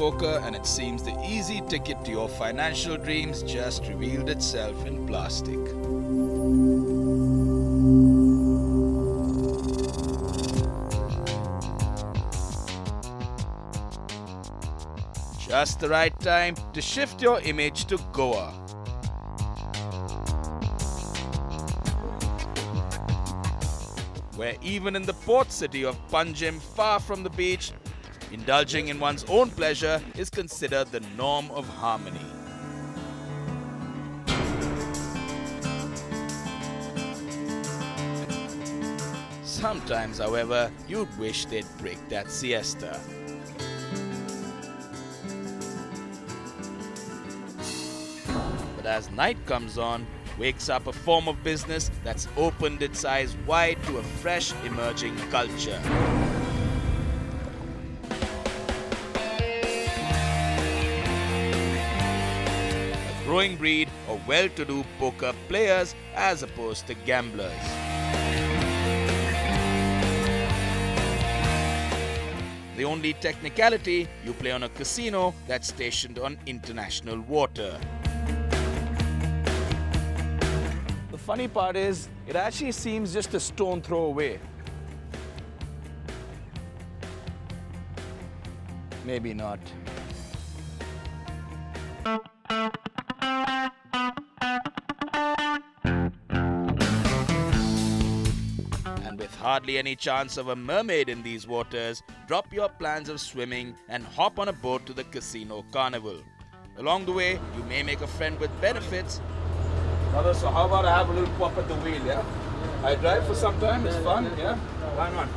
poker, and it seems the easy ticket to your financial dreams just revealed itself in plastic. Just the right time to shift your image to Goa. Where even in the port city of Panjim, far from the beach, indulging in one's own pleasure is considered the norm of harmony. Sometimes, however, you'd wish they'd break that siesta. But as night comes on, wakes up a form of business that's opened its eyes wide to a fresh emerging culture. A growing breed of well-to-do poker players as opposed to gamblers. The only technicality, you play on a casino that's stationed on international water. The funny part is, it actually seems just a stone throw away. Maybe not. And with hardly any chance of a mermaid in these waters, drop your plans of swimming and hop on a boat to the casino carnival. Along the way, you may make a friend with benefits. Brother, so how about I have a little pop at the wheel, yeah? I drive for some time, it's fun, yeah? Why not?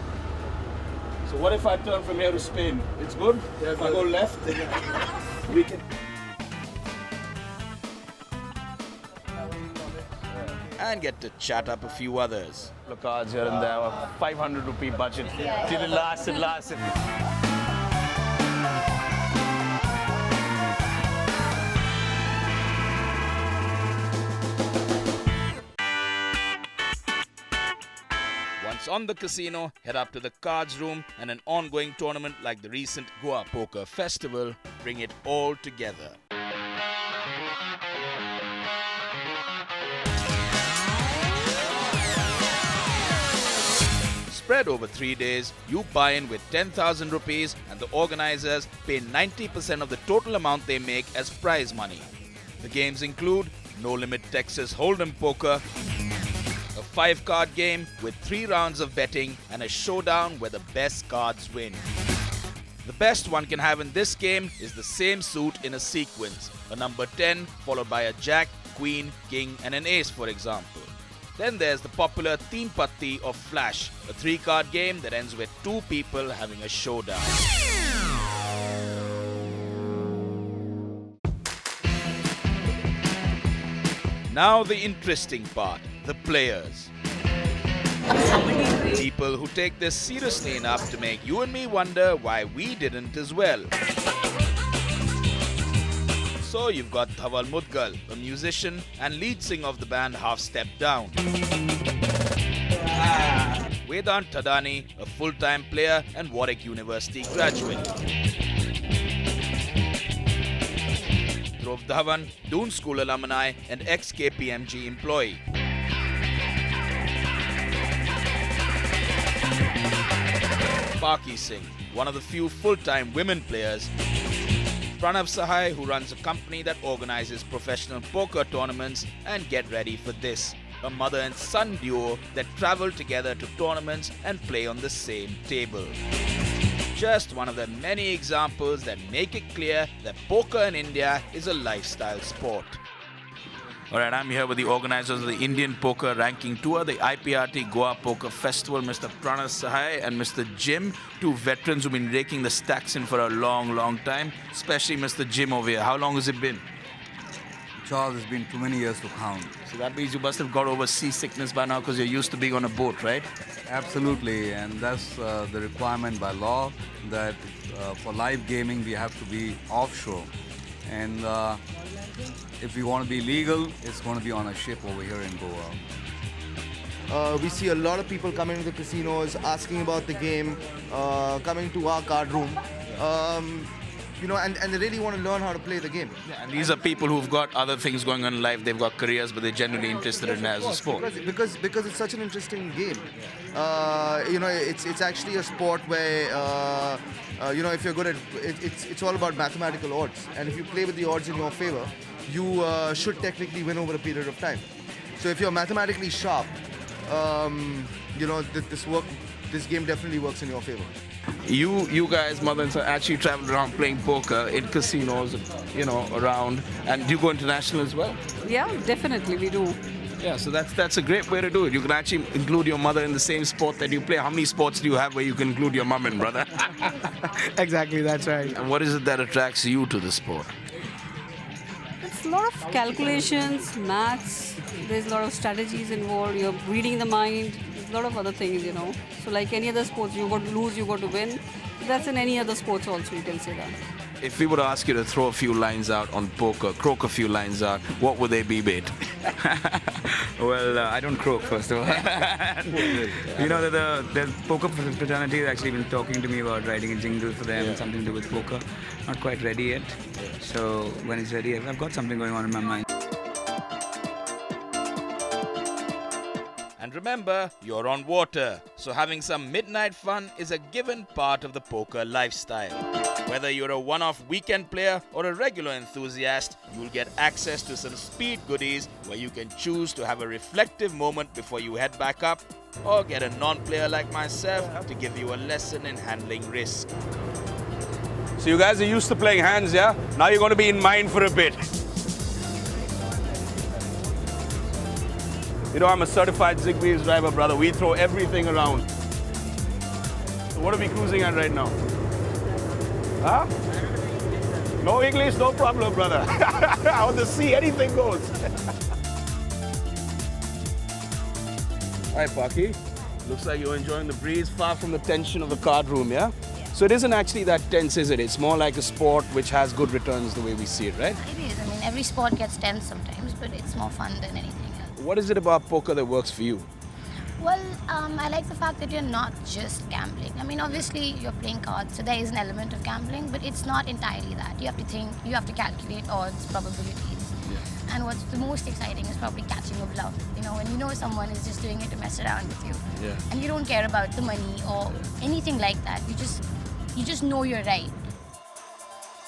So what if I turn from here to Spain? It's good? Yeah, if I go left, we can... And get to chat up a few others. Look, cards here and there, a 500 rupee budget. Till it lasts, it lasts. Once on the casino, head up to the cards room, and an ongoing tournament like the recent Goa Poker Festival bring it all together. Spread over 3 days, you buy in with 10,000 rupees and the organizers pay 90% of the total amount they make as prize money. The games include No Limit Texas Hold'em Poker, a 5-card game with 3 rounds of betting, and a showdown where the best cards win. The best one can have in this game is the same suit in a sequence, a number 10 followed by a jack, queen, king and an ace, for example. Then there's the popular Teen Patti or Flash, a 3-card game that ends with 2 people having a showdown. Now the interesting part, the players. People who take this seriously enough to make you and me wonder why we didn't as well. So you've got Dhaval Mudgal, a musician and lead singer of the band Half Step Down. Vedant Thadani, a full-time player and Warwick University graduate. Dhruv Dhawan, Doon School alumni and ex-KPMG employee. Paki Singh, one of the few full-time women players. Pranav Sahai, who runs a company that organizes professional poker tournaments, and get ready for this, a mother and son duo that travel together to tournaments and play on the same table. Just one of the many examples that make it clear that poker in India is a lifestyle sport. Alright, I'm here with the organizers of the Indian Poker Ranking Tour, the IPRT Goa Poker Festival, Mr. Pranav Sahai and Mr. Jim, 2 veterans who've been raking the stacks in for a long time, especially Mr. Jim over here. How long has it been? Charles, it's been too many years to count. So that means you must have got over seasickness by now because you're used to being on a boat, right? Absolutely, and that's the requirement by law that for live gaming we have to be offshore. And if we want to be legal, it's going to be on a ship over here in Goa. We see a lot of people coming to the casinos, asking about the game, coming to our card room. and they really want to learn how to play the game. And these are people who've got other things going on in life. They've got careers, but they're genuinely interested in it as a sport. Because it's such an interesting game. It's actually a sport where if you're good at it's all about mathematical odds, and if you play with the odds in your favor, you should technically win over a period of time. So if you're mathematically sharp, this game definitely works in your favor. You guys, mother and son, actually travel around playing poker in casinos, around, and do you go international as well? Yeah, definitely we do. Yeah, so that's a great way to do it. You can actually include your mother in the same sport that you play. How many sports do you have where you can include your mum and brother? Exactly, that's right. And what is it that attracts you to the sport? It's a lot of calculations, maths, there's a lot of strategies involved, you're reading the mind, there's a lot of other things, So like any other sports, you got to lose, you got to win. That's in any other sports also, you can say that. If we were to ask you to throw a few lines out on poker, croak a few lines out, what would they be, mate? Well, I don't croak, first of all. The poker fraternity has actually been talking to me about writing a jingle for them, something to do with poker. Not quite ready yet. So when it's ready, I've got something going on in my mind. And remember, you're on water, so having some midnight fun is a given part of the poker lifestyle. Whether you're a one-off weekend player or a regular enthusiast, you'll get access to some speed goodies where you can choose to have a reflective moment before you head back up, or get a non-player like myself to give you a lesson in handling risk. So you guys are used to playing hands, yeah? Now you're going to be in mind for a bit. I'm a certified Zigbee's driver, brother. We throw everything around. So what are we cruising at right now? Huh? No English, no problem, brother. On the sea, anything goes. Hi, Paki. Looks like you're enjoying the breeze, far from the tension of the card room, yeah? So it isn't actually that tense, is it? It's more like a sport which has good returns the way we see it, right? It is. I mean, every sport gets tense sometimes, but it's more fun than anything else. What is it about poker that works for you? Well, I like the fact that you're not just gambling. I mean, obviously, you're playing cards, so there is an element of gambling, but it's not entirely that. You have to think, you have to calculate odds, probabilities. Yeah. And what's the most exciting is probably catching a bluff. When you know someone is just doing it to mess around with you. Yeah. And you don't care about the money or anything like that. You just know you're right.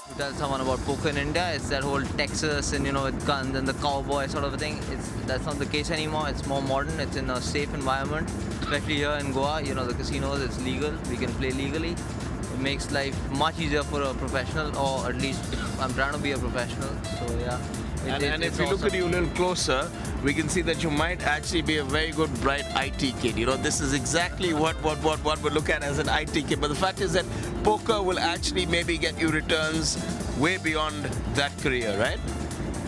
To tell someone about poker in India, it's that whole Texas and with guns and the cowboy sort of a thing. That's not the case anymore. It's more modern. It's in a safe environment, especially here in Goa. The casinos, it's legal. We can play legally. It makes life much easier for a professional, or at least I'm trying to be a professional. So yeah. And if we look at you a little closer, we can see that you might actually be a very good, bright IT kid. This is exactly what we look at as an IT kid. But the fact is that poker will actually maybe get you returns way beyond that career, right?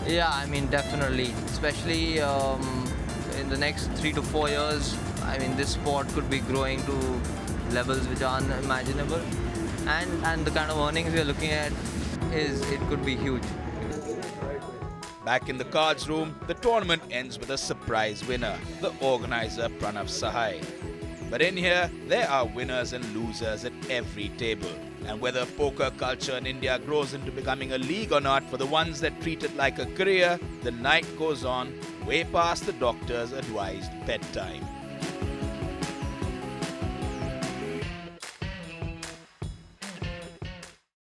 Yeah, I mean, definitely. Especially in the next 3 to 4 years, I mean, this sport could be growing to levels which are unimaginable. And the kind of earnings we're looking at it could be huge. Back in the cards room, the tournament ends with a surprise winner, the organizer Pranav Sahai. But in here, there are winners and losers at every table. And whether poker culture in India grows into becoming a league or not, for the ones that treat it like a career, the night goes on way past the doctor's advised bedtime.